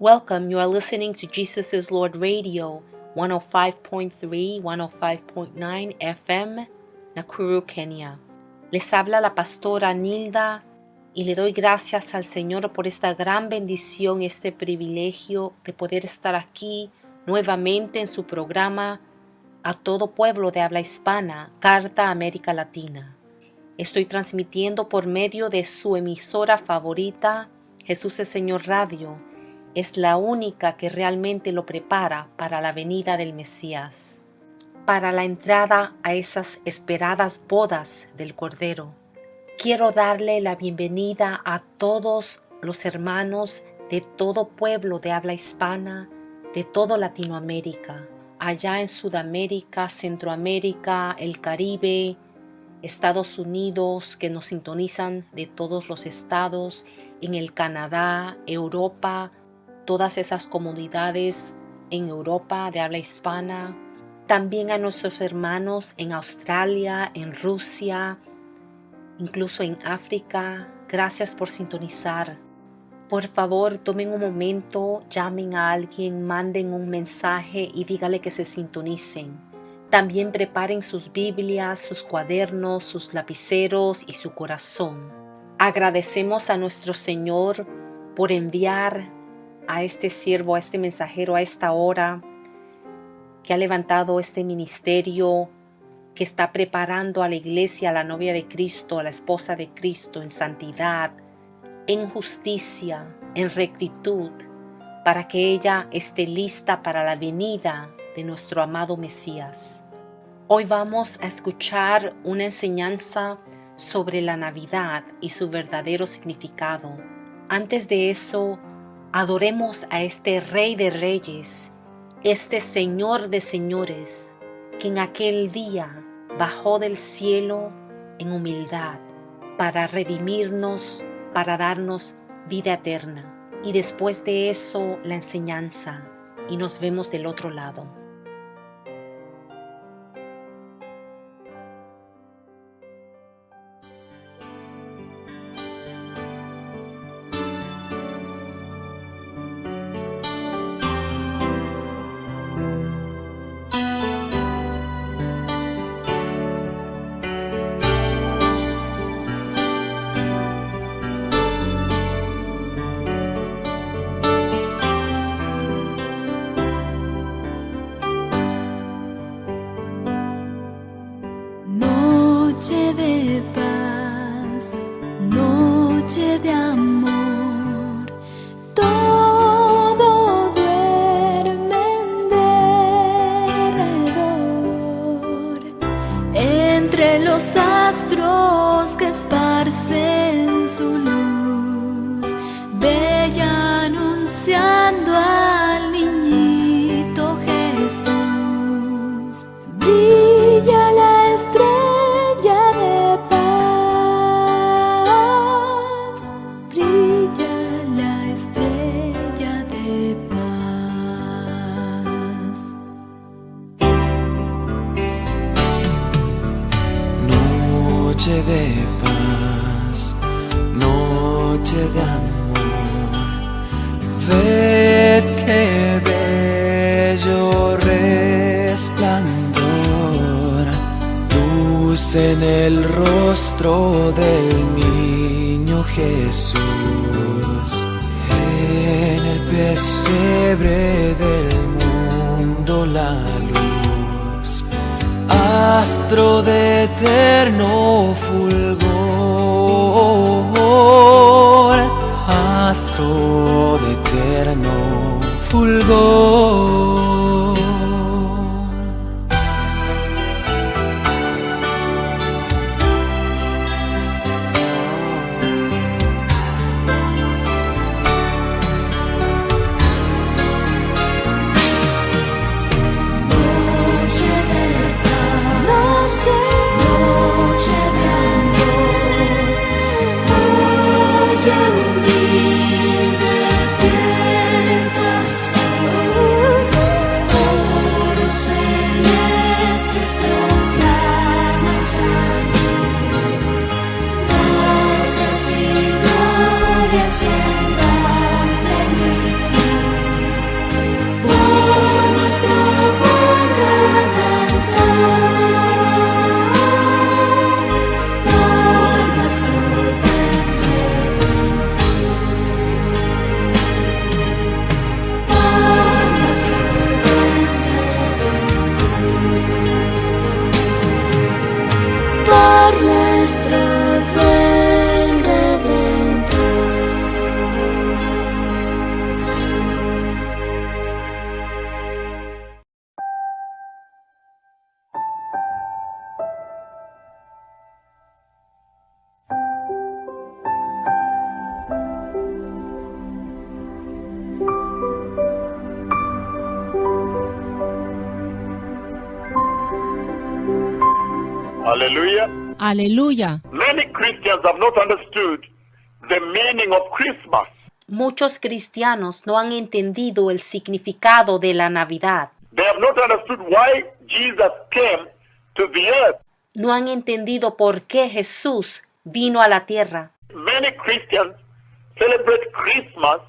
Welcome, you are listening to Jesus is Lord Radio, 105.3, 105.9 FM, Nakuru, Kenya. Les habla la pastora Nilda y le doy gracias al Señor por esta gran bendición, este privilegio de poder estar aquí nuevamente en su programa a todo pueblo de habla hispana, Carta a América Latina. Estoy transmitiendo por medio de su emisora favorita, Jesús es Señor Radio. Es la única que realmente lo prepara para la venida del Mesías, para la entrada a esas esperadas bodas del Cordero. Quiero darle la bienvenida a todos los hermanos de todo pueblo de habla hispana, de toda Latinoamérica, allá en Sudamérica, Centroamérica, el Caribe, Estados Unidos, que nos sintonizan de todos los estados, en el Canadá, Europa, todas esas comunidades en Europa de habla hispana, también a nuestros hermanos en Australia, en Rusia, incluso en África. Gracias por sintonizar. Por favor, tomen un momento, llamen a alguien, manden un mensaje y dígale que se sintonicen. También preparen sus Biblias, sus cuadernos, sus lapiceros y su corazón. Agradecemos a nuestro Señor por enviar a este siervo, a este mensajero, a esta hora, que ha levantado este ministerio, que está preparando a la iglesia, a la novia de Cristo, a la esposa de Cristo, en santidad, en justicia, en rectitud, para que ella esté lista para la venida de nuestro amado Mesías. Hoy vamos a escuchar una enseñanza sobre la Navidad y su verdadero significado. Antes de eso, adoremos a este Rey de Reyes, este Señor de Señores, que en aquel día bajó del cielo en humildad para redimirnos, para darnos vida eterna. Y después de eso, la enseñanza, y nos vemos del otro lado. Noche de paz, noche de amor, todo duerme en derredor, entre los astros que esparcen su luz, bella anunciando al niñito Jesús. Brilla la estrella de paz, brilla la estrella de paz. Noche de paz, noche de amor, ved qué bello resplandor, luz en el rostro del niño Jesús, en el pesebre del mundo la luz, astro de eterno fulgor, astro de eterno fulgor. Noche de Hallelujah. Aleluya. Many Christians have not understood the meaning of Christmas. Muchos cristianos no han entendido el significado de la Navidad. They have not understood why Jesus came to the earth. No han entendido por qué Jesús vino a la tierra. Many Christians celebrate Christmas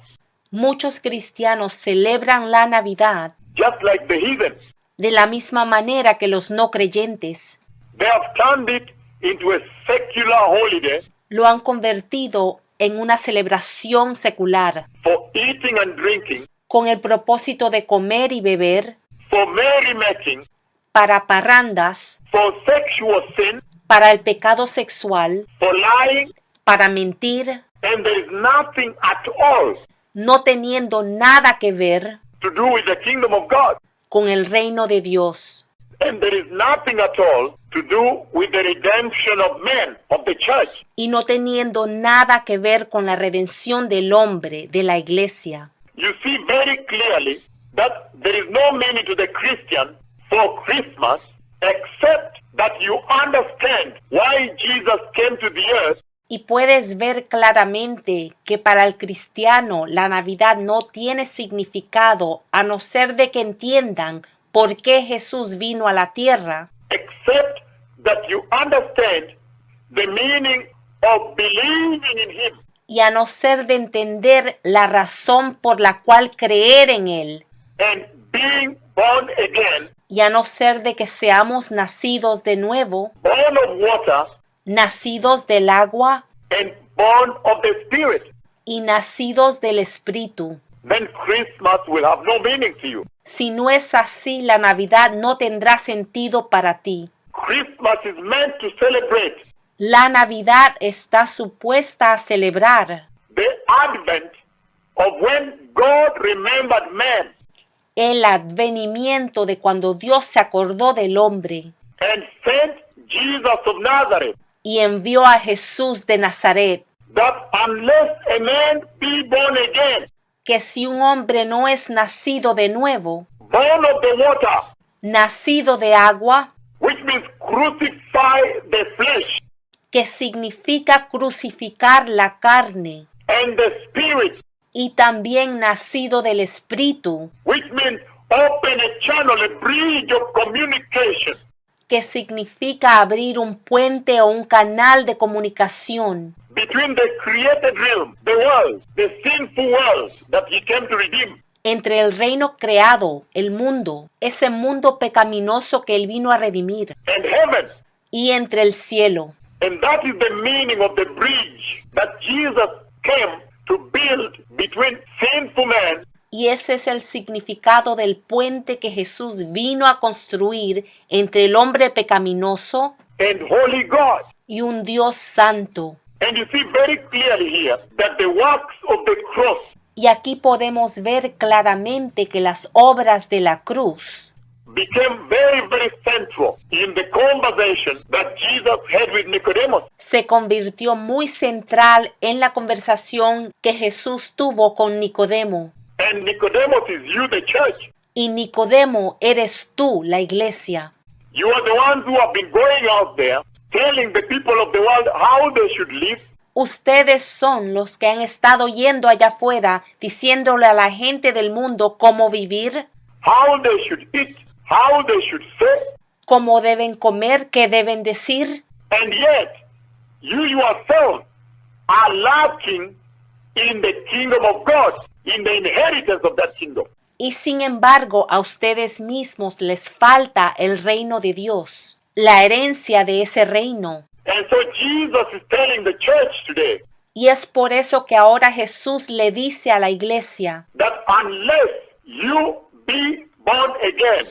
Muchos cristianos celebran la Navidad just like the heathen. de la misma manera que los no creyentes. They have turned it into a secular holiday Lo han convertido en una celebración secular, for eating and drinking, con el propósito de comer y beber, for merrymaking, para parrandas, for sexual sin, para el pecado sexual, for lying, para mentir, and there is nothing at all no teniendo nada que ver to do with the kingdom of God. con el reino de Dios. And there is nothing at all to do with the redemption of men, of the church. Y no teniendo nada que ver con la redención del hombre, de la iglesia. You see very clearly that there is no meaning to the Christian for Christmas except that you understand why Jesus came to the earth Y puedes ver claramente que para el cristiano la Navidad no tiene significado a no ser de que entiendan por qué Jesús vino a la tierra, except that you understand the meaning of believing in Him. y a no ser de entender la razón por la cual creer en Él, And being born again, y a no ser de que seamos nacidos de nuevo, born of water, nacidos del agua and born of the Spirit, y nacidos del Espíritu. then Christmas will have no meaning to you. Si no es así, la Navidad no tendrá sentido para ti. Christmas is meant to celebrate La Navidad está supuesta a celebrar the advent of when God remembered man el advenimiento de cuando Dios se acordó del hombre and sent Jesus of Nazareth, y envió a Jesús de Nazaret, that unless a man be born again, que si un hombre no es nacido de nuevo, born of the water, nacido de agua, which means crucify the flesh, que significa crucificar la carne, and the Spirit, y también nacido del Espíritu, which means open a channel, a bridge of communication que significa abrir un puente o un canal de comunicación between the created realm, the world, the sinful world that He came to redeem, entre el reino creado, el mundo, ese mundo pecaminoso que Él vino a redimir, and heaven. y entre el cielo. And that is the meaning of the bridge that Jesus came to build between sinful man Y ese es el significado del puente que Jesús vino a construir entre el hombre pecaminoso and holy God. y un Dios santo. And you see very clearly here that the works of the cross Y aquí podemos ver claramente que las obras de la cruz became very, very central in the conversation that Jesus had with Nicodemus. se convirtió muy central en la conversación que Jesús tuvo con Nicodemo. And Nicodemus is you, the church. Y Nicodemo eres tú, la iglesia. You are the ones who have been going out there telling the people of the world how they should live, Ustedes son los que han estado yendo allá afuera diciéndole a la gente del mundo cómo vivir, how they should eat, how they should say, cómo deben comer, qué deben decir. and yet you yourself are lacking in the kingdom of God, in the inheritance of that kingdom. Y sin embargo, a ustedes mismos les falta el reino de Dios, la herencia de ese reino. And so Jesus is telling the church today Y es por eso que ahora Jesús le dice a la iglesia that unless you be born again,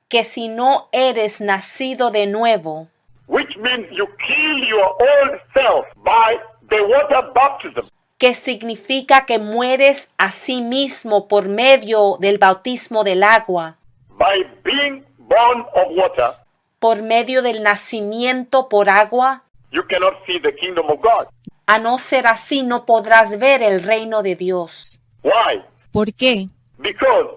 que si no eres nacido de nuevo, which means you kill your old self by the water baptism, que significa que mueres a sí mismo por medio del bautismo del agua, by being born of water, por medio del nacimiento por agua, you cannot see the kingdom of God. a no ser así no podrás ver el reino de Dios. Why? ¿Por qué? Because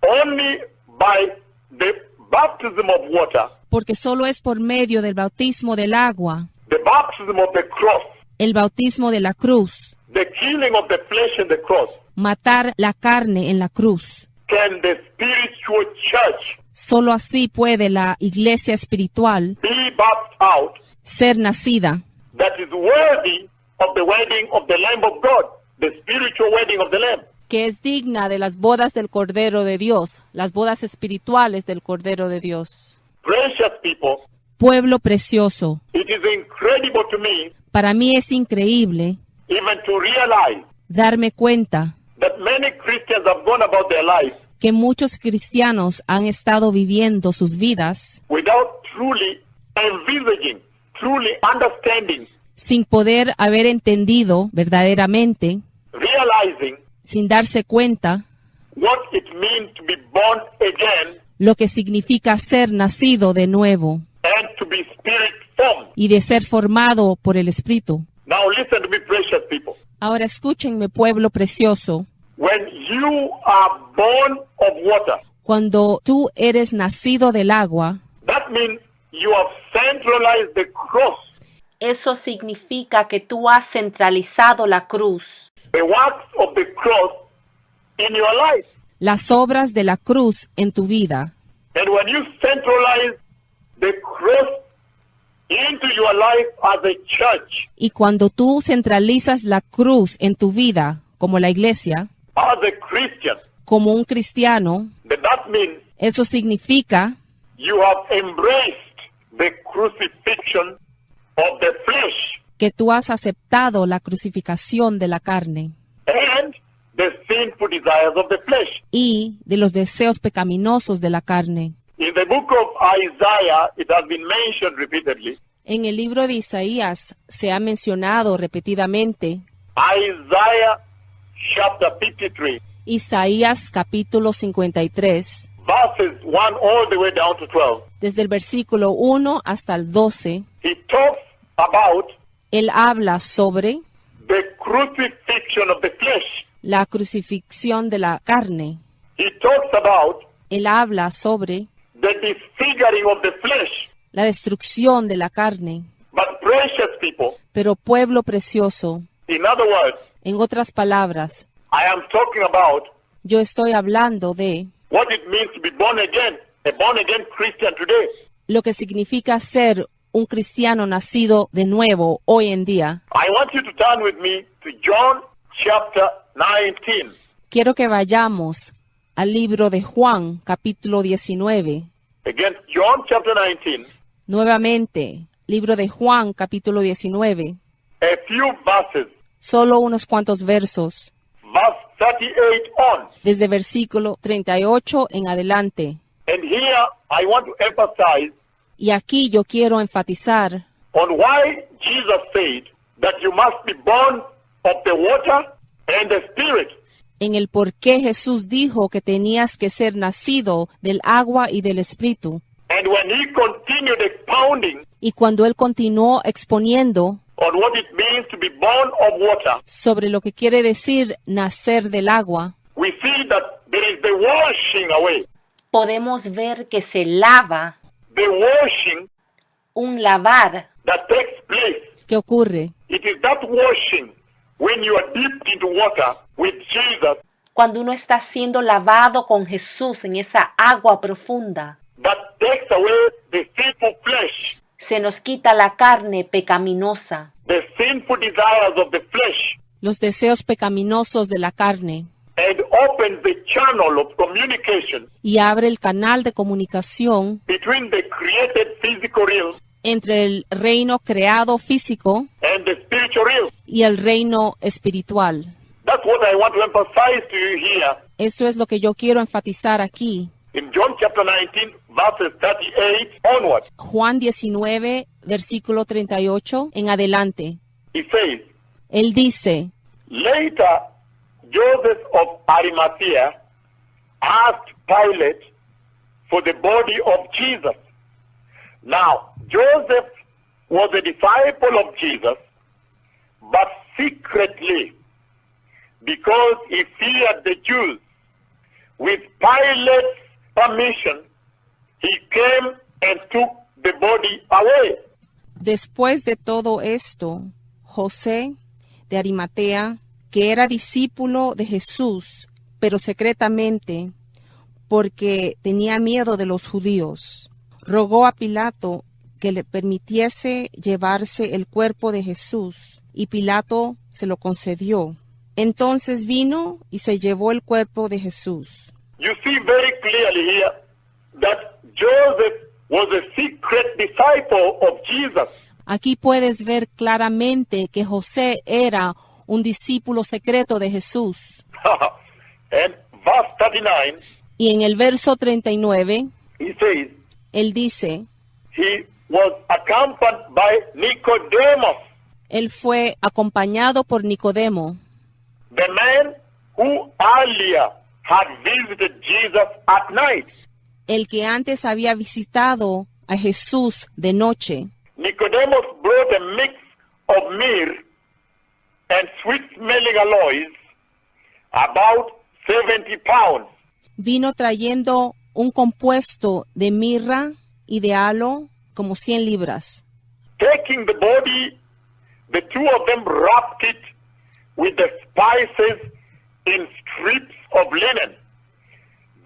only by the baptism of water, porque solo es por medio del bautismo del agua, the baptism of the cross, el bautismo de la cruz, the killing of the flesh in the cross, matar la carne en la cruz. can the spiritual church Solo así puede la iglesia espiritual be birthed out ser nacida, that is worthy of the wedding of the Lamb of God, the spiritual wedding of the Lamb. que es digna de las bodas del Cordero de Dios, las bodas espirituales del Cordero de Dios. Precious people, Pueblo precioso, it is incredible to me para mí es increíble even to realize darme cuenta that many Christians have gone about their life que muchos cristianos han estado viviendo sus vidas without truly envisaging, truly understanding, sin poder haber entendido verdaderamente, realizing sin darse cuenta what it means to be born again lo que significa ser nacido de nuevo and to be spirit formed. y de ser formado por el Espíritu. Now listen to me, precious people. Ahora escúchenme, pueblo precioso, When you are born of water, cuando tú eres nacido del agua, that means you have centralized the cross, Eso significa que tú has centralizado la cruz, the works of the cross in your life. las obras de la cruz en tu vida. And when you centralize the cross into your life as a church, Y cuando tú centralizas la cruz en tu vida, como la iglesia, as a Christian, como un cristiano, then that means eso significa you have embraced the crucifixion of the flesh que tú has aceptado la crucificación de la carne and the sinful desires of the flesh. y de los deseos pecaminosos de la carne. In the book of Isaiah, it has been mentioned repeatedly. En el libro de Isaías se ha mencionado repetidamente Isaiah chapter 53, Isaías capítulo 53, verses 1 all the way down to 12. desde el versículo 1 hasta el 12. He talks about Él habla sobre the crucifixion of the flesh. la crucifixión de la carne. He talks about Él habla sobre the disfiguring of the flesh. la destrucción de la carne. But precious people, Pero pueblo precioso, in other words, en otras palabras, I am talking about yo estoy hablando de what it means to be born again, a born again Christian today. lo que significa ser un cristiano nacido de nuevo hoy en día. I want you to turn with me to John chapter 19. Quiero que vayamos al libro de Juan, capítulo 19. Again, John chapter 19, Nuevamente, libro de Juan, capítulo 19. a few verses, Solo unos cuantos versos, verse 38 on. desde versículo 38 en adelante. And here I want to emphasize Y aquí yo quiero enfatizar on why Jesus said that you must be born of the water and the Spirit. en el por qué Jesús dijo que tenías que ser nacido del agua y del Espíritu. And when he continued expounding Y cuando él continuó exponiendo on what it means to be born of water, sobre lo que quiere decir nacer del agua, we see that there is the washing away. podemos ver que se lava, The washing un lavar, that takes place. ¿qué ocurre? It is that washing when you are dipped into water with Jesus cuando uno está siendo lavado con Jesús en esa agua profunda. that takes away the sinful flesh, Se nos quita la carne pecaminosa, the sinful desires of the flesh, Los deseos pecaminosos de la carne, and opens the channel of communication y abre el canal de comunicación between the created physical realm entre el reino creado físico and the spiritual realm. y el reino espiritual. That's what I want to emphasize to you here Esto es lo que yo quiero enfatizar aquí. in John chapter 19, verses 38 onward. Juan 19, versículo 38 en adelante. He says, Él dice, later Joseph of Arimathea asked Pilate for the body of Jesus. Now, Joseph was a disciple of Jesus, but secretly, because he feared the Jews. With Pilate's permission, he came and took the body away. Después de todo esto, José de Arimatea, que era discípulo de Jesús, pero secretamente, porque tenía miedo de los judíos, rogó a Pilato que le permitiese llevarse el cuerpo de Jesús, y Pilato se lo concedió. Entonces vino y se llevó el cuerpo de Jesús. You see very clearly here that Joseph was a secret disciple of Jesus. Aquí puedes ver claramente que José era un discípulo secreto de Jesús. And verse 39, Y en el verso 39, he says, él dice, he was accompanied by Nicodemus, él fue acompañado por Nicodemo, the man who earlier had visited Jesus at night. el que antes había visitado a Jesús de noche. Nicodemus brought a mix of myrrh and sweet-smelling alloys, about 70 pounds. Vino trayendo un compuesto de mirra y de halo, como 100 libras. Taking the body, the two of them wrapped it with the spices in strips of linen.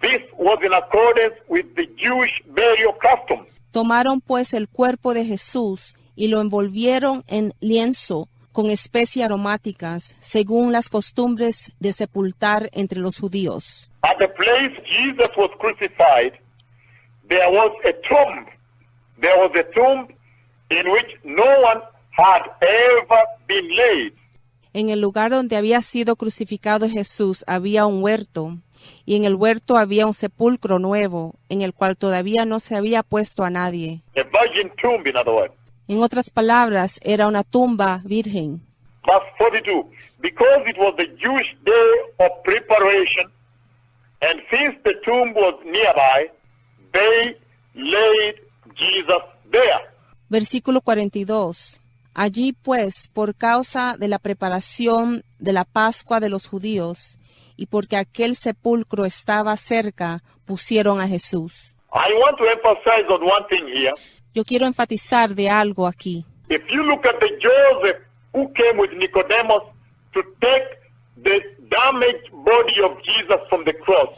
This was in accordance with the Jewish burial custom. Tomaron pues el cuerpo de Jesús y lo envolvieron en lienzo con especias aromáticas, según las costumbres de sepultar entre los judíos. At the place Jesus was crucified, there was a tomb. There was a tomb in which no one had ever been laid. En el lugar donde había sido crucificado Jesús había un huerto, y en el huerto había un sepulcro nuevo, en el cual todavía no se había puesto a nadie. A virgin tomb, in other words. En otras palabras, era una tumba virgen. Verse 42, because it was the Jewish day of preparation, and since the tomb was nearby, they laid Jesus there. Versículo 42. Allí pues, por causa de la preparación de la Pascua de los judíos, y porque aquel sepulcro estaba cerca, pusieron a Jesús. I want to emphasize on one thing here. Yo quiero enfatizar de algo aquí. If you look at the Joseph who came with Nicodemus to take the damaged body of Jesus from the cross,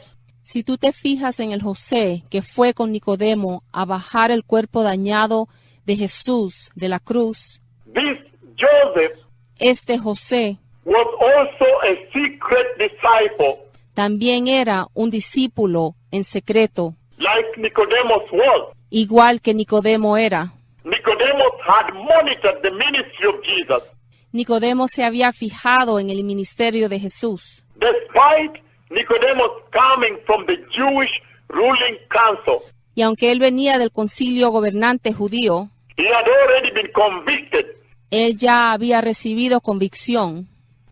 Si tú te fijas en el José que fue con Nicodemo a bajar el cuerpo dañado de Jesús de la cruz, this Joseph este José was also a secret disciple, también era un discípulo en secreto, like Nicodemus was. igual que Nicodemo era. Nicodemus had monitored the ministry of Jesus. Nicodemo se había fijado en el ministerio de Jesús. Despite Nicodemus coming from the Jewish ruling council, Y aunque él venía del concilio gobernante judío, he had already been convicted él ya había recibido convicción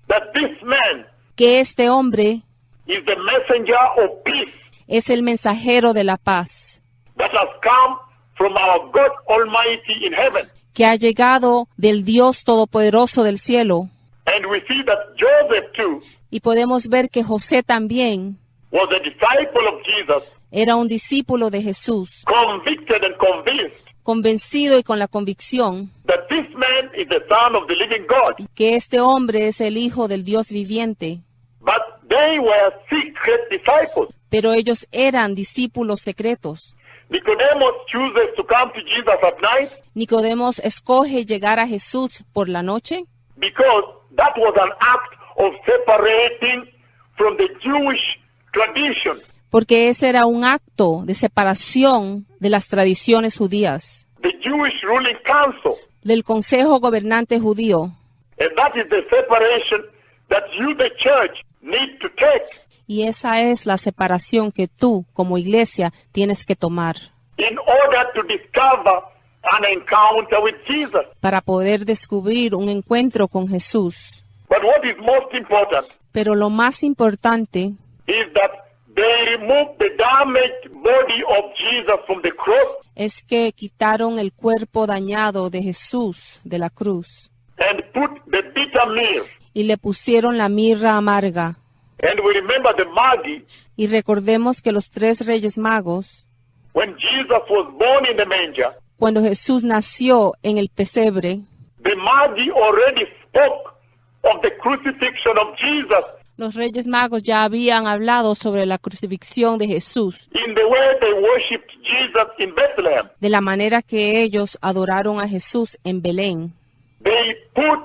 that this man que este hombre is the messenger of peace es el mensajero de la paz, that has come from our God Almighty in heaven. que ha llegado del Dios Todopoderoso del cielo. And we see that Joseph too Y podemos ver que José también was a disciple of Jesus, era un discípulo de Jesús, convicted and convinced convencido y con la convicción that this man is the son of the living God. que este hombre es el Hijo del Dios viviente. But they were secret disciples. Pero ellos eran discípulos secretos. Nicodemus chooses to come to Jesus at night Nicodemos escoge llegar a Jesús por la noche because that was an act of separating from the Jewish tradition. porque ese era un acto de separación de las tradiciones judías, The Jewish ruling council. del consejo gobernante judío. And that is the separation that you, the church, need to take Y esa es la separación que tú, como iglesia, tienes que tomar in order to discover an encounter with Jesus. para poder descubrir un encuentro con Jesús. But what is most important Pero lo más importante is that they removed the damaged body of Jesus from the cross es que quitaron el cuerpo dañado de Jesús de la cruz and put the bitter myrrh. y le pusieron la mirra amarga. And we remember the Magi, Y recordemos que los 3 reyes magos, when Jesus was born in the manger, Cuando Jesús nació en el pesebre, the Magi already spoke of the crucifixion of Jesus los Reyes Magos ya habían hablado sobre la crucifixión de Jesús, in the way they worshipped Jesus in Bethlehem. de la manera que ellos adoraron a Jesús en Belén. They put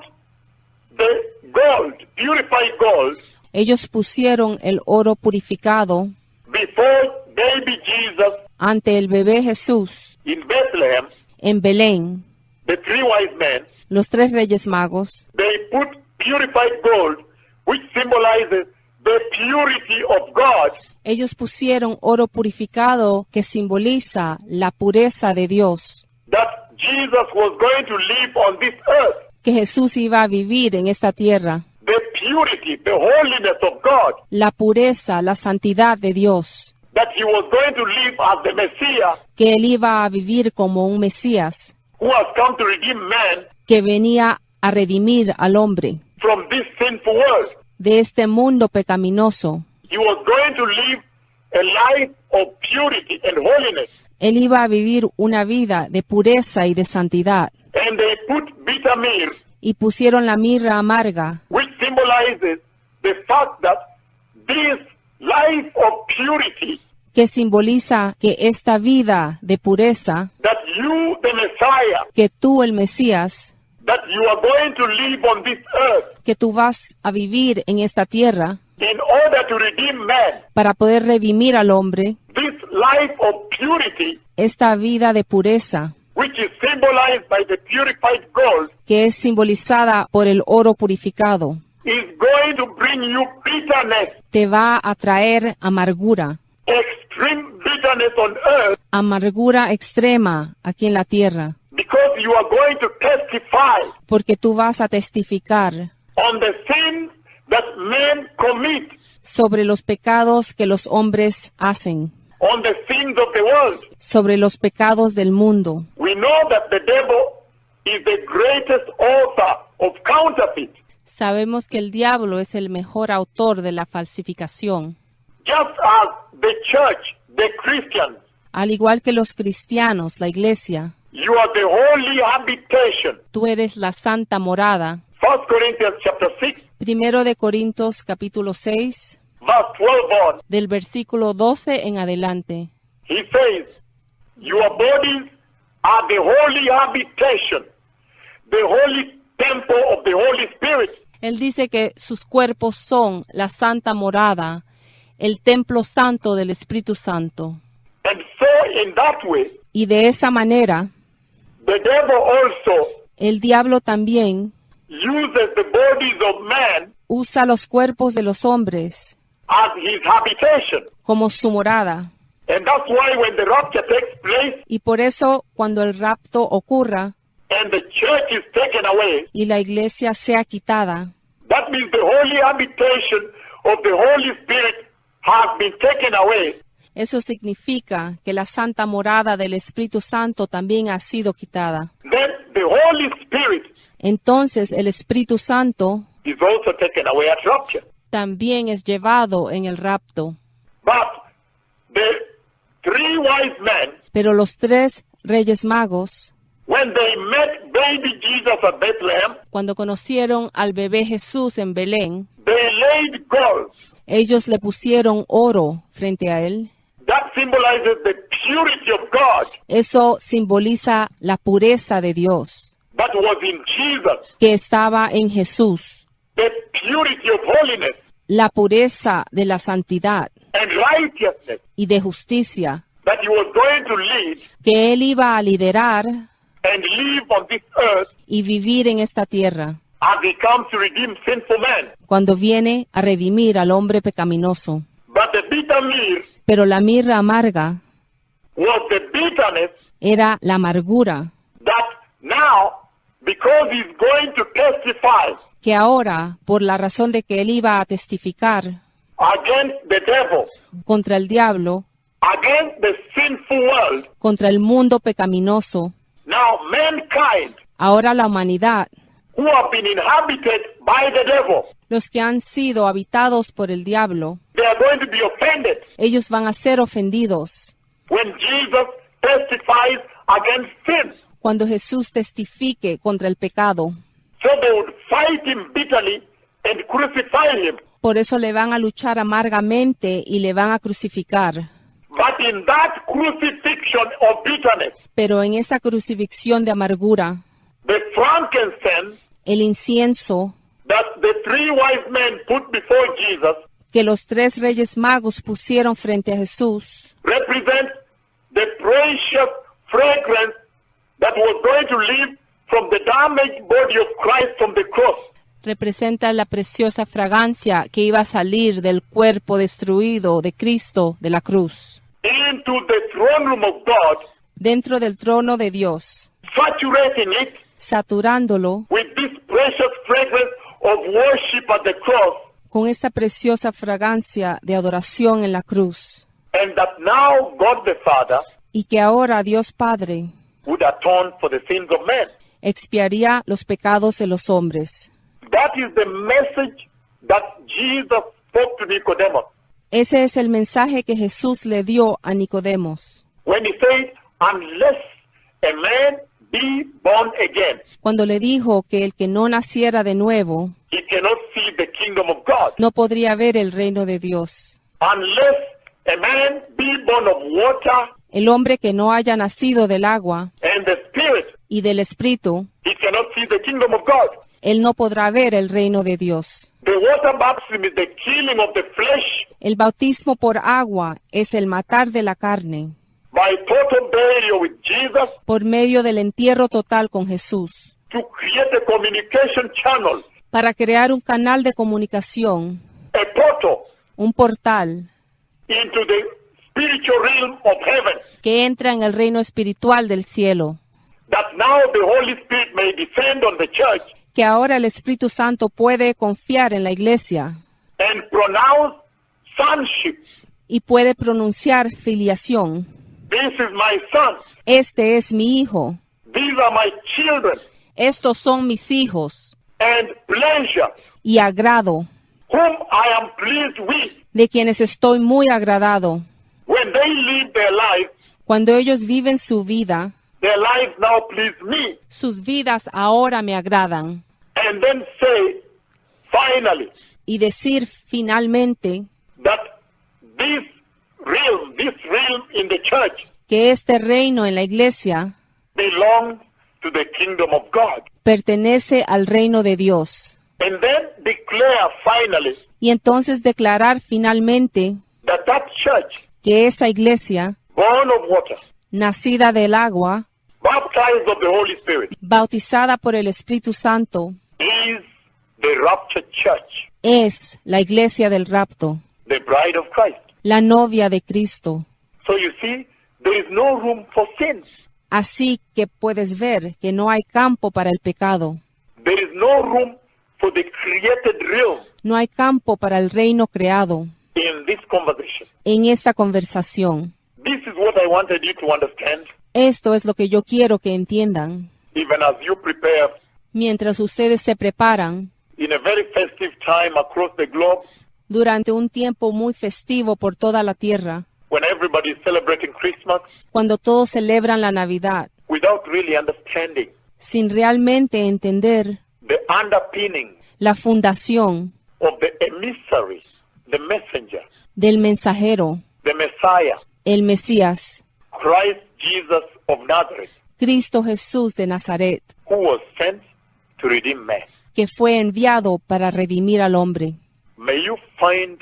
the gold, purified gold, Ellos pusieron el oro purificado before baby Jesus ante el bebé Jesús in Bethlehem, en Belén. the three wise men. Los 3 Reyes Magos, They put purified gold, which symbolizes the purity of God, ellos pusieron oro purificado que simboliza la pureza de Dios, that Jesus was going to live on this earth. que Jesús iba a vivir en esta tierra. The purity, the holiness of God, La pureza, la santidad de Dios, that he was going to live as the Messiah que él iba a vivir como un Mesías, who has come to redeem man que venía a redimir al hombre from this sinful world. de este mundo pecaminoso. He was going to live a life of purity and holiness. Él iba a vivir una vida de pureza y de santidad. And they put bitter myrrh, Y pusieron la mirra amarga, which symbolizes the fact that this life of purity, que simboliza que esta vida de pureza, that you, the Messiah, que tú, el Mesías, that you are going to live on this earth que tú vas a vivir en esta tierra in order to redeem man. para poder redimir al hombre, This life of purity, esta vida de pureza, which is symbolized by the purified gold, que es simbolizada por el oro purificado, is going to bring you bitterness, te va a traer amargura, extreme bitterness on earth, amargura extrema aquí en la tierra, because you are going to testify porque tú vas a testificar on the sins that men commit, sobre los pecados que los hombres hacen, on the sins of the world. sobre los pecados del mundo. We know that the devil is the greatest author of counterfeit. Sabemos que el diablo es el mejor autor de la falsificación. Just as the church, the Christians, Al igual que los cristianos, la iglesia, you are the holy habitation. tú eres la santa morada. 1 Corinthians chapter 6, 1 de Corintios capítulo 6, verse 12 on, del versículo 12 en adelante. he says, your bodies are the holy habitation, the holy temple of the Holy Spirit. Él dice que sus cuerpos son la santa morada, el templo santo del Espíritu Santo. And so in that way, Y de esa manera, the devil also el diablo también uses the bodies of man usa los cuerpos de los hombres as his habitation. como su morada. And that's why when the rapture takes place Y por eso, cuando el rapto ocurra and the church is taken away, y la iglesia sea quitada, that means the holy habitation of the Holy Spirit has been taken away. eso significa que la santa morada del Espíritu Santo también ha sido quitada. Then the Holy Spirit Entonces el Espíritu Santo is also taken away at rapture. también es llevado en el rapto. But the three wise men, Pero los 3 reyes magos, when they met baby Jesus at Bethlehem, cuando conocieron al bebé Jesús en Belén, they laid gold. ellos le pusieron oro frente a él. That symbolizes the purity of God Eso simboliza la pureza de Dios that was in Jesus, que estaba en Jesús, the purity of holiness la pureza de la santidad and righteousness y de justicia that he was going to lead que él iba a liderar and live on this earth y vivir en esta tierra as he comes to redeem sinful man. cuando viene a redimir al hombre pecaminoso. But the bitter myrrh Pero la mirra amarga was the bitterness era la amargura that now, because he's going to testify que ahora, por la razón de que él iba a testificar against the devil, contra el diablo, against the sinful world, contra el mundo pecaminoso, now mankind ahora la humanidad, who have been inhabited by the devil, los que han sido habitados por el diablo, they are going to be offended. ellos van a ser ofendidos. when Jesus testifies against sin. Cuando Jesús testifique contra el pecado. So they would fight him bitterly and crucify him. Por eso le van a luchar amargamente y le van a crucificar. But in that crucifixion of bitterness, Pero en esa crucifixión de amargura, the frankincense el incienso that the three wise men put before Jesus que los 3 reyes magos pusieron frente a Jesús represents the precious fragrance that was going to leave from the damaged body of Christ from the cross. representa la preciosa fragancia que iba a salir del cuerpo destruido de Cristo de la cruz, Into the throne room of God, dentro del trono de Dios, saturating it saturándolo with this precious fragrance of worship at the cross, con esta preciosa fragancia de adoración en la cruz, and that now God the Father y que ahora Dios Padre would atone for the sins of men. expiaría los pecados de los hombres. That is the message that Jesus spoke to Nicodemus Ese es el mensaje que Jesús le dio a Nicodemos, when he said, unless a man be born again, cuando le dijo que el que no naciera de nuevo he cannot see the kingdom of God. no podría ver el reino de Dios. Unless a man be born of water El hombre que no haya nacido del agua and the Spirit, y del Espíritu, he cannot see the kingdom of God. él no podrá ver el reino de Dios. The water baptism is the killing of the flesh El bautismo por agua es el matar de la carne by total burial with Jesus por medio del entierro total con Jesús, to create a communication channel, para crear un canal de comunicación, a portal un portal into the spiritual realm of heaven, que entra en el reino espiritual del cielo, that now the Holy Spirit may descend on the church que ahora el Espíritu Santo puede confiar en la iglesia and pronounce sonship. y puede pronunciar filiación. This is my son. Este es mi hijo, These are my children. estos son mis hijos, And pleasure, y agrado, whom I am pleased with. de quienes estoy muy agradado. When they live their life, Cuando ellos viven su vida, their lives now please me. sus vidas ahora me agradan. And then say, finally, Y decir finalmente that this realm in the church que este reino en la iglesia belongs to the kingdom of God. pertenece al reino de Dios. And then declare finally Y entonces declarar finalmente that church, que esa iglesia, born of water, nacida del agua, baptized of the Holy Spirit, bautizada por el Espíritu Santo, is the raptured church, es la iglesia del rapto, the bride of Christ. la novia de Cristo. So you see, there is no room for sin. Así que puedes ver que no hay campo para el pecado, There is no room for the created realm no hay campo para el reino creado in this conversation. en esta conversación. This is what I wanted you to understand, Esto es lo que yo quiero que entiendan. even as you prepare Mientras ustedes se preparan in a very festive time across the globe, durante un tiempo muy festivo por toda la tierra, when everybody is celebrating Christmas, cuando todos celebran la Navidad, without really understanding sin realmente entender the underpinning la fundación of the emissary, the messenger, del mensajero, the Messiah, el Mesías, Christ Jesus of Nazareth, Cristo Jesús de Nazaret, who was sent to redeem man. que fue enviado para redimir al hombre. May you find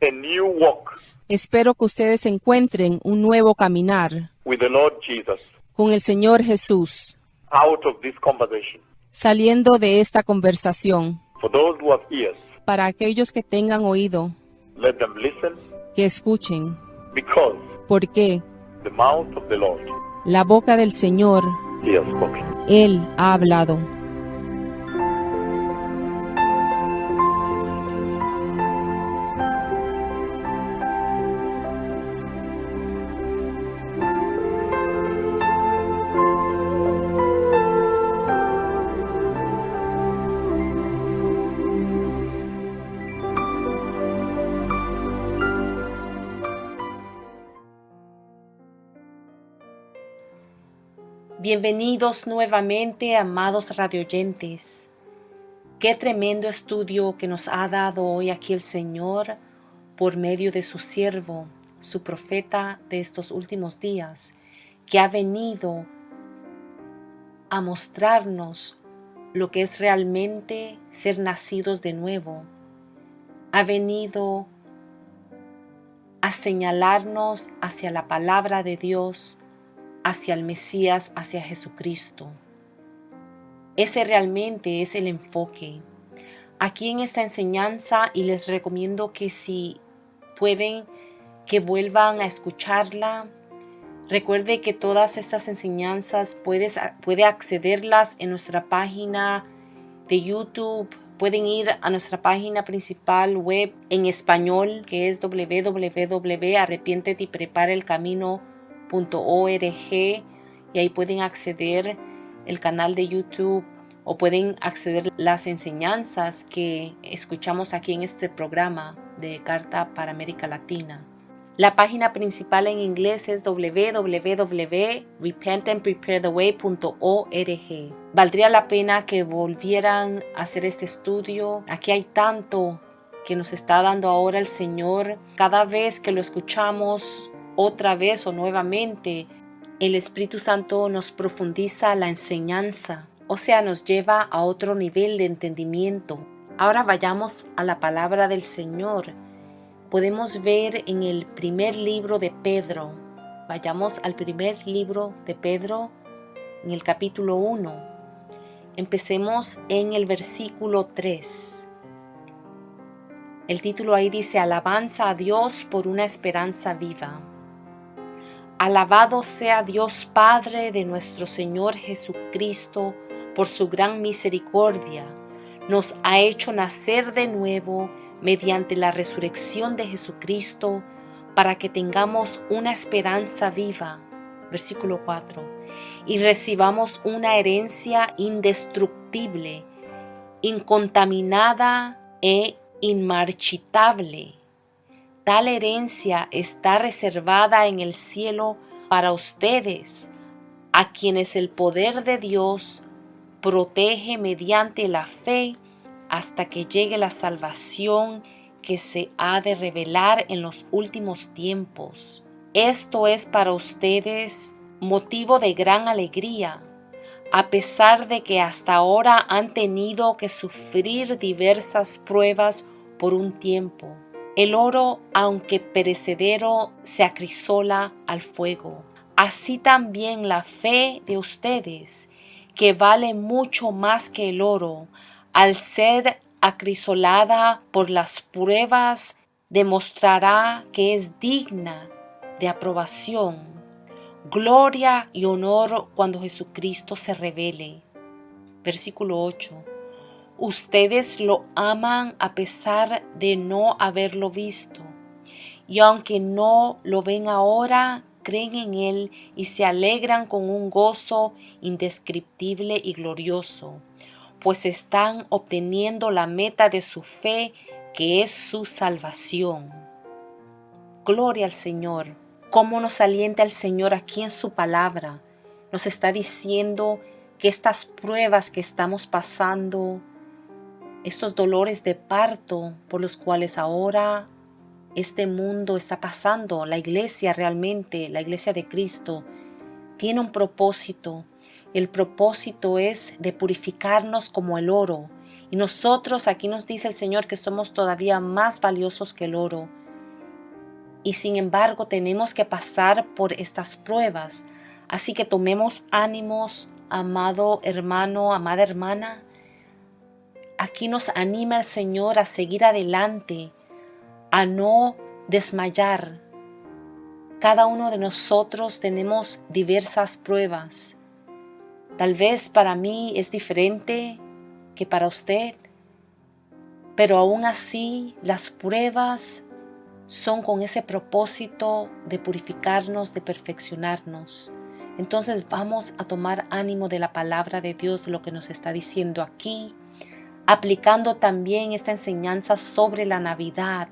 a new walk Espero que ustedes encuentren un nuevo caminar with the Lord Jesus con el Señor Jesús, out of this conversation. saliendo de esta conversación. For those who have ears, Para aquellos que tengan oído, let them listen, que escuchen, because porque the mouth of the Lord, la boca del Señor, he has spoken. Él ha hablado. Bienvenidos nuevamente, amados radioyentes. Qué tremendo estudio que nos ha dado hoy aquí el Señor por medio de su siervo, su profeta de estos últimos días, que ha venido a mostrarnos lo que es realmente ser nacidos de nuevo. Ha venido a señalarnos hacia la palabra de Dios, hacia el Mesías, hacia Jesucristo. Ese realmente es el enfoque. Aquí en esta enseñanza, y les recomiendo que si pueden, que vuelvan a escucharla. Recuerde que todas estas enseñanzas puede accederlas en nuestra página de YouTube. Pueden ir a nuestra página principal web en español, que es www.arrepientete-y-prepara-el-camino.org, y ahí pueden acceder el canal de YouTube o pueden acceder las enseñanzas que escuchamos aquí en este programa de Carta para América Latina. La página principal en inglés es www.repentandpreparetheway.org. Valdría la pena que volvieran a hacer este estudio. Aquí hay tanto que nos está dando ahora el Señor. Cada vez que lo escuchamos otra vez o nuevamente, el Espíritu Santo nos profundiza la enseñanza, o sea, nos lleva a otro nivel de entendimiento. Ahora vayamos a la palabra del Señor. Podemos ver en el primer libro de Pedro. Vayamos al primer libro de Pedro, en el capítulo 1. Empecemos en el versículo 3. El título ahí dice: Alabanza a Dios por una esperanza viva. Alabado sea Dios Padre de nuestro Señor Jesucristo, por su gran misericordia. Nos ha hecho nacer de nuevo mediante la resurrección de Jesucristo, para que tengamos una esperanza viva. Versículo 4. Y recibamos una herencia indestructible, incontaminada e inmarchitable. Tal herencia está reservada en el cielo para ustedes, a quienes el poder de Dios protege mediante la fe hasta que llegue la salvación que se ha de revelar en los últimos tiempos. Esto es para ustedes motivo de gran alegría, a pesar de que hasta ahora han tenido que sufrir diversas pruebas por un tiempo. El oro, aunque perecedero, se acrisola al fuego. Así también la fe de ustedes, que vale mucho más que el oro, al ser acrisolada por las pruebas, demostrará que es digna de aprobación, gloria y honor cuando Jesucristo se revele. Versículo 8. Ustedes lo aman a pesar de no haberlo visto, y aunque no lo ven ahora, creen en Él y se alegran con un gozo indescriptible y glorioso, pues están obteniendo la meta de su fe, que es su salvación. Gloria al Señor. Cómo nos alienta el Señor aquí en su palabra. Nos está diciendo que estas pruebas que estamos pasando, estos dolores de parto por los cuales ahora este mundo está pasando, la iglesia realmente, la iglesia de Cristo, tiene un propósito. El propósito es de purificarnos como el oro. Y nosotros, aquí nos dice el Señor que somos todavía más valiosos que el oro. Y sin embargo tenemos que pasar por estas pruebas. Así que tomemos ánimos, amado hermano, amada hermana. Aquí nos anima el Señor a seguir adelante, a no desmayar. Cada uno de nosotros tenemos diversas pruebas. Tal vez para mí es diferente que para usted, pero aún así las pruebas son con ese propósito de purificarnos, de perfeccionarnos. Entonces vamos a tomar ánimo de la palabra de Dios, lo que nos está diciendo aquí, aplicando también esta enseñanza sobre la Navidad.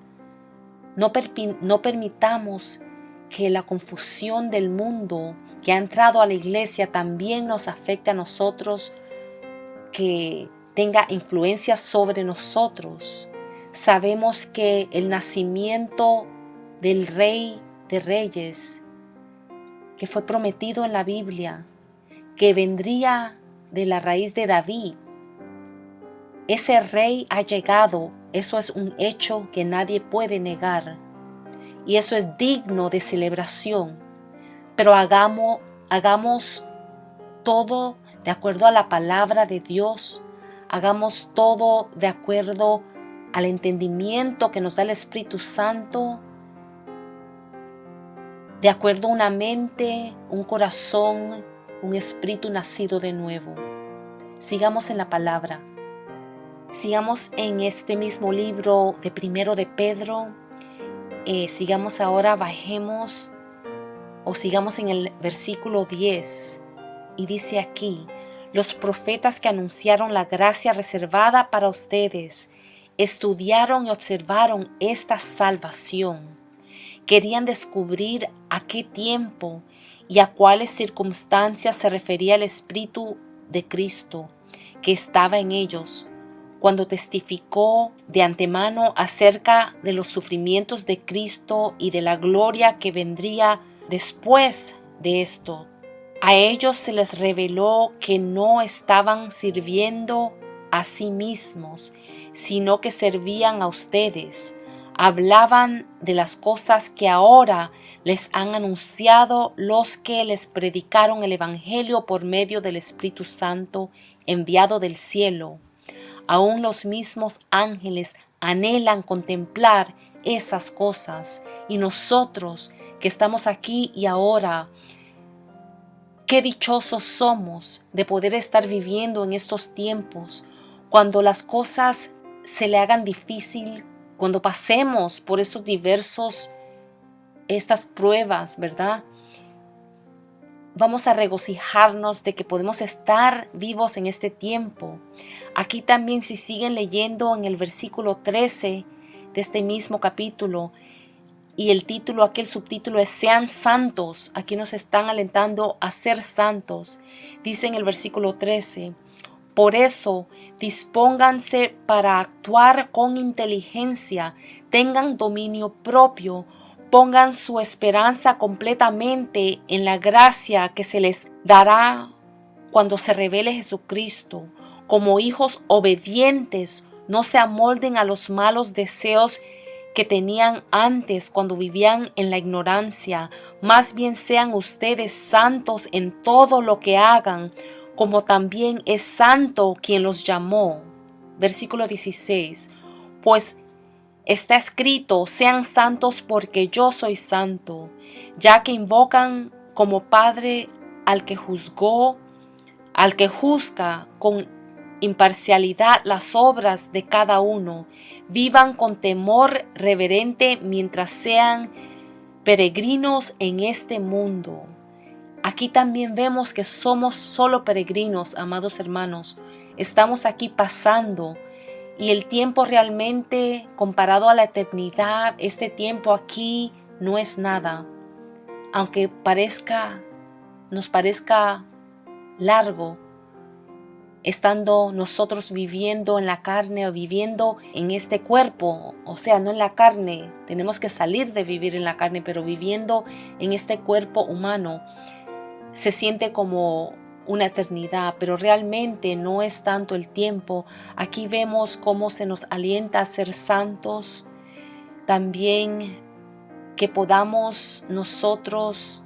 No permitamos que la confusión del mundo, que ha entrado a la iglesia también nos afecte a nosotros, que tenga influencia sobre nosotros. Sabemos que el nacimiento del Rey de Reyes, que fue prometido en la Biblia, que vendría de la raíz de David, ese rey ha llegado. Eso es un hecho que nadie puede negar y eso es digno de celebración. Pero hagamos todo de acuerdo a la palabra de Dios, hagamos todo de acuerdo al entendimiento que nos da el Espíritu Santo, de acuerdo a una mente, un corazón, un espíritu nacido de nuevo. Sigamos en la palabra. Sigamos en este mismo libro de Primero de Pedro. Sigamos ahora, bajemos o sigamos en el versículo 10. Y dice aquí: los profetas que anunciaron la gracia reservada para ustedes estudiaron y observaron esta salvación. Querían descubrir a qué tiempo y a cuáles circunstancias se refería el Espíritu de Cristo que estaba en ellos, cuando testificó de antemano acerca de los sufrimientos de Cristo y de la gloria que vendría después de esto. A ellos se les reveló que no estaban sirviendo a sí mismos, sino que servían a ustedes. Hablaban de las cosas que ahora les han anunciado los que les predicaron el Evangelio por medio del Espíritu Santo enviado del cielo. Aún los mismos ángeles anhelan contemplar esas cosas. Y nosotros que estamos aquí y ahora, qué dichosos somos de poder estar viviendo en estos tiempos, cuando las cosas se le hagan difícil, cuando pasemos por estas pruebas, ¿verdad? Vamos a regocijarnos de que podemos estar vivos en este tiempo. Aquí también, si siguen leyendo en el versículo 13 de este mismo capítulo, y el título, aquí el subtítulo es Sean santos. Aquí nos están alentando a ser santos. Dice en el versículo 13: por eso, dispónganse para actuar con inteligencia, tengan dominio propio, pongan su esperanza completamente en la gracia que se les dará cuando se revele Jesucristo. Como hijos obedientes, no se amolden a los malos deseos que tenían antes cuando vivían en la ignorancia. Más bien sean ustedes santos en todo lo que hagan, como también es santo quien los llamó. Versículo 16. Pues está escrito: sean santos porque yo soy santo, ya que invocan como Padre al que juzga con imparcialidad las obras de cada uno. Vivan con temor reverente mientras sean peregrinos en este mundo. Aquí también vemos que somos solo peregrinos, amados hermanos. Estamos aquí pasando. Y el tiempo realmente, comparado a la eternidad, este tiempo aquí no es nada. Aunque nos parezca largo, estando nosotros viviendo en la carne o viviendo en este cuerpo, o sea, no en la carne, tenemos que salir de vivir en la carne, pero viviendo en este cuerpo humano, se siente como una eternidad, pero realmente no es tanto el tiempo. Aquí vemos cómo se nos alienta a ser santos, también que podamos nosotros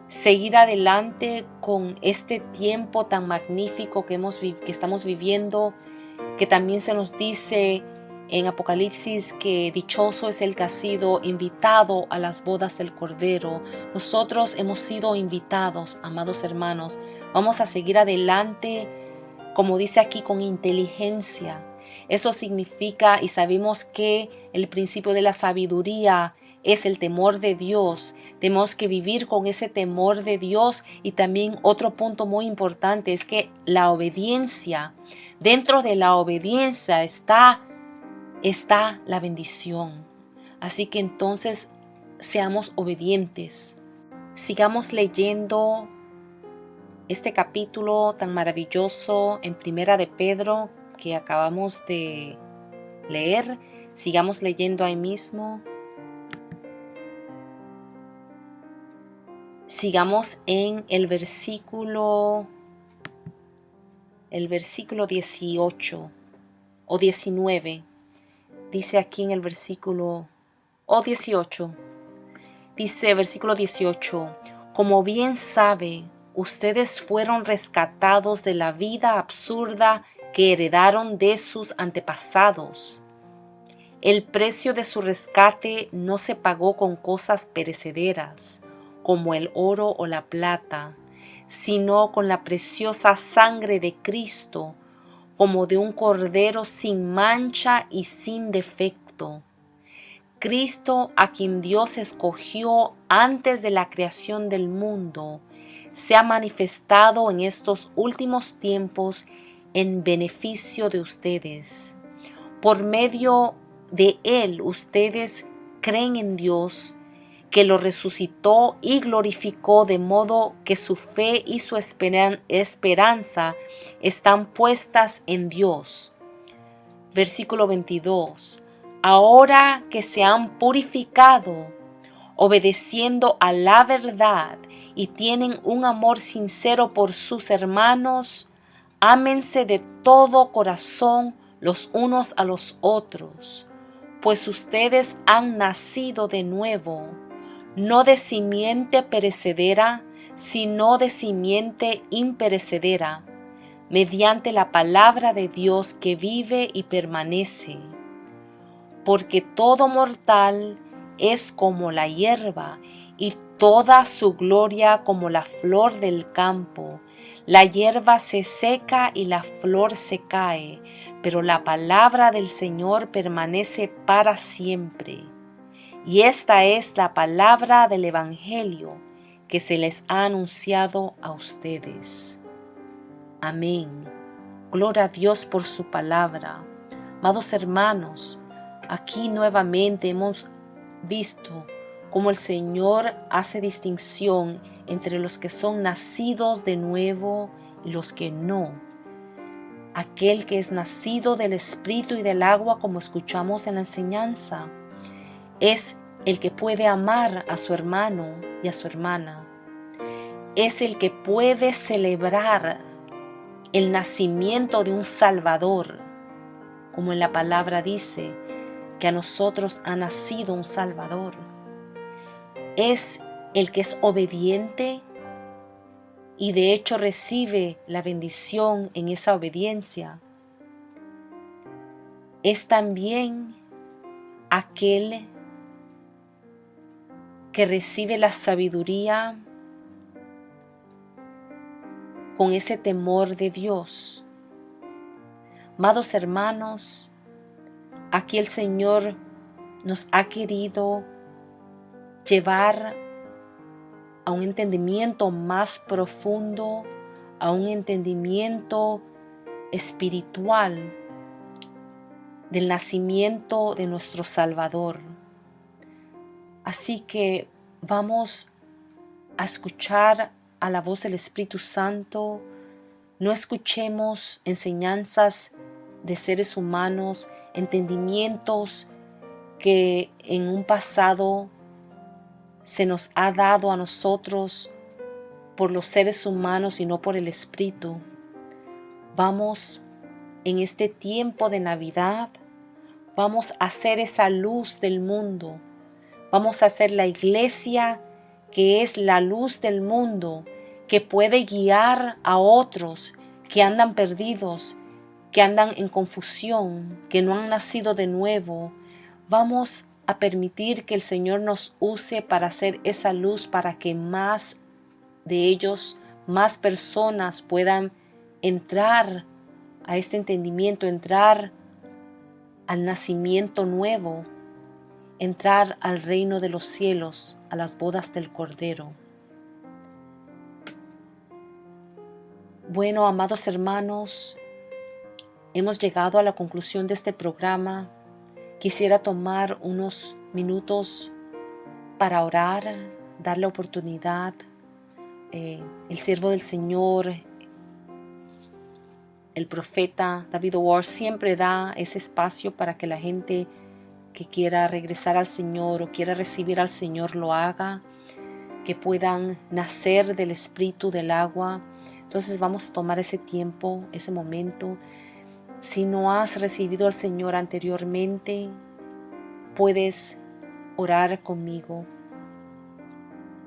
seguir adelante con este tiempo tan magnífico que estamos viviendo, que también se nos dice en Apocalipsis que dichoso es el que ha sido invitado a las bodas del Cordero. Nosotros hemos sido invitados, amados hermanos. Vamos a seguir adelante, como dice aquí, con inteligencia. Eso significa, y sabemos que el principio de la sabiduría es el temor de Dios. Tenemos que vivir con ese temor de Dios. Y también otro punto muy importante es que la obediencia, dentro de la obediencia está la bendición. Así que entonces seamos obedientes. Sigamos leyendo este capítulo tan maravilloso en Primera de Pedro que acabamos de leer. Sigamos leyendo ahí mismo. Sigamos en el versículo 18 o 19. Dice aquí en el versículo 18. Dice versículo 18, como bien sabe, ustedes fueron rescatados de la vida absurda que heredaron de sus antepasados. El precio de su rescate no se pagó con cosas perecederas, como el oro o la plata, sino con la preciosa sangre de Cristo, como de un cordero sin mancha y sin defecto. Cristo, a quien Dios escogió antes de la creación del mundo, se ha manifestado en estos últimos tiempos en beneficio de ustedes. Por medio de Él, ustedes creen en Dios, que lo resucitó y glorificó, de modo que su fe y su esperanza están puestas en Dios. Versículo 22. Ahora que se han purificado, obedeciendo a la verdad y tienen un amor sincero por sus hermanos, ámense de todo corazón los unos a los otros, pues ustedes han nacido de nuevo, no de simiente perecedera, sino de simiente imperecedera, mediante la palabra de Dios que vive y permanece. Porque todo mortal es como la hierba, y toda su gloria como la flor del campo. La hierba se seca y la flor se cae, pero la palabra del Señor permanece para siempre. Y esta es la palabra del Evangelio que se les ha anunciado a ustedes. Amén. Gloria a Dios por su palabra. Amados hermanos, aquí nuevamente hemos visto cómo el Señor hace distinción entre los que son nacidos de nuevo y los que no. Aquel que es nacido del Espíritu y del agua, como escuchamos en la enseñanza, es el que puede amar a su hermano y a su hermana. Es el que puede celebrar el nacimiento de un Salvador, como en la palabra dice, que a nosotros ha nacido un Salvador. Es el que es obediente y de hecho recibe la bendición en esa obediencia. Es también aquel que recibe la sabiduría con ese temor de Dios. Amados hermanos, aquí el Señor nos ha querido llevar a un entendimiento más profundo, a un entendimiento espiritual del nacimiento de nuestro Salvador. Así que vamos a escuchar a la voz del Espíritu Santo. No escuchemos enseñanzas de seres humanos, entendimientos que en un pasado se nos ha dado a nosotros por los seres humanos y no por el Espíritu. Vamos en este tiempo de Navidad, vamos a ser esa luz del mundo. Vamos a ser la iglesia que es la luz del mundo, que puede guiar a otros que andan perdidos, que andan en confusión, que no han nacido de nuevo. Vamos a permitir que el Señor nos use para hacer esa luz, para que más de ellos, más personas puedan entrar a este entendimiento, entrar al nacimiento nuevo, entrar al reino de los cielos, a las bodas del Cordero. Bueno, amados hermanos, hemos llegado a la conclusión de este programa. Quisiera tomar unos minutos para orar, dar la oportunidad. El siervo del Señor, el profeta David Ward, siempre da ese espacio para que la gente que quiera regresar al Señor o quiera recibir al Señor lo haga, que puedan nacer del espíritu, del agua. Entonces vamos a tomar ese tiempo, ese momento. Si no has recibido al Señor anteriormente, puedes orar conmigo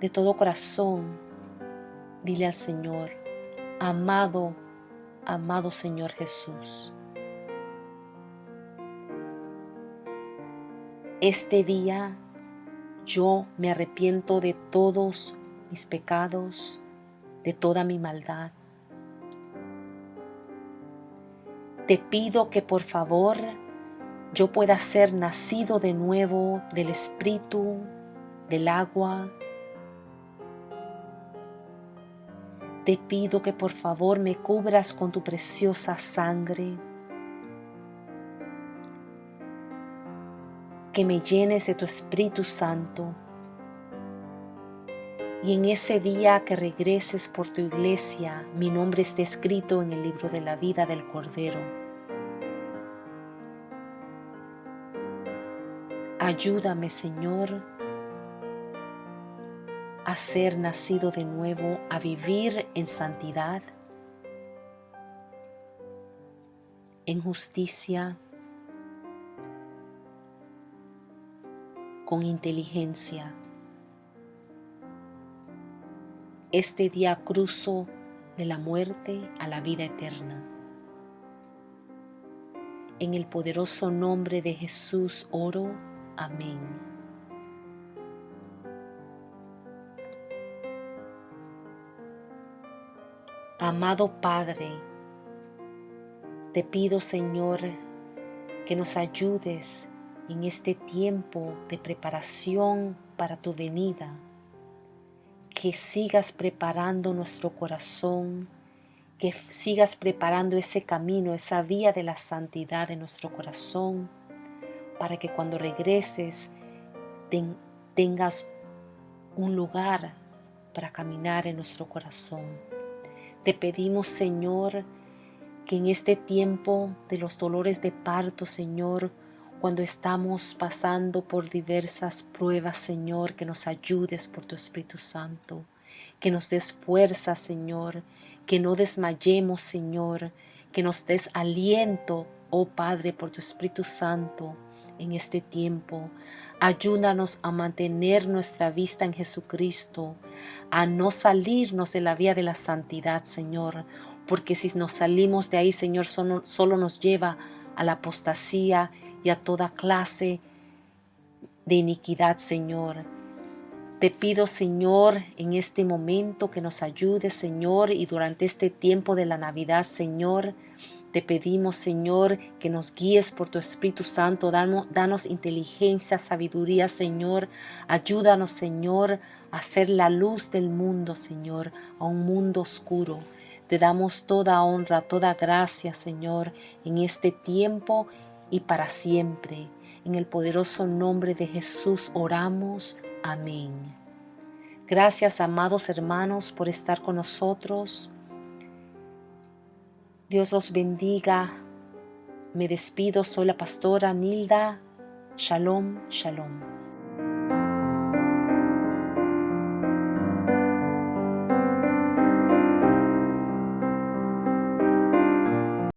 de todo corazón. Dile al Señor: amado Señor Jesús, este día yo me arrepiento de todos mis pecados, de toda mi maldad. Te pido que por favor yo pueda ser nacido de nuevo del Espíritu, del agua. Te pido que por favor me cubras con tu preciosa sangre, que me llenes de tu Espíritu Santo, y en ese día que regreses por tu iglesia, mi nombre esté escrito en el libro de la vida del Cordero. Ayúdame, Señor, a ser nacido de nuevo, a vivir en santidad, en justicia, con inteligencia. Este día cruzo de la muerte a la vida eterna. En el poderoso nombre de Jesús oro. Amén. Amado Padre, te pido, Señor, que nos ayudes en este tiempo de preparación para tu venida, que sigas preparando nuestro corazón, que sigas preparando ese camino, esa vía de la santidad en nuestro corazón, para que cuando regreses tengas un lugar para caminar en nuestro corazón. Te pedimos, Señor, que en este tiempo de los dolores de parto, Señor, cuando estamos pasando por diversas pruebas, Señor, que nos ayudes por tu Espíritu Santo, que nos des fuerza, Señor, que no desmayemos, Señor, que nos des aliento, oh Padre, por tu Espíritu Santo en este tiempo. Ayúdanos a mantener nuestra vista en Jesucristo, a no salirnos de la vía de la santidad, Señor, porque si nos salimos de ahí, Señor, solo nos lleva a la apostasía y a toda clase de iniquidad, Señor. Te pido, Señor, en este momento que nos ayudes, Señor, y durante este tiempo de la Navidad, Señor, te pedimos, Señor, que nos guíes por tu Espíritu Santo. Danos inteligencia, sabiduría, Señor. Ayúdanos, Señor, a ser la luz del mundo, Señor, a un mundo oscuro. Te damos toda honra, toda gracia, Señor, en este tiempo y para siempre. En el poderoso nombre de Jesús oramos. Amén. Gracias, amados hermanos, por estar con nosotros. Dios los bendiga. Me despido, soy la pastora Nilda. Shalom, shalom.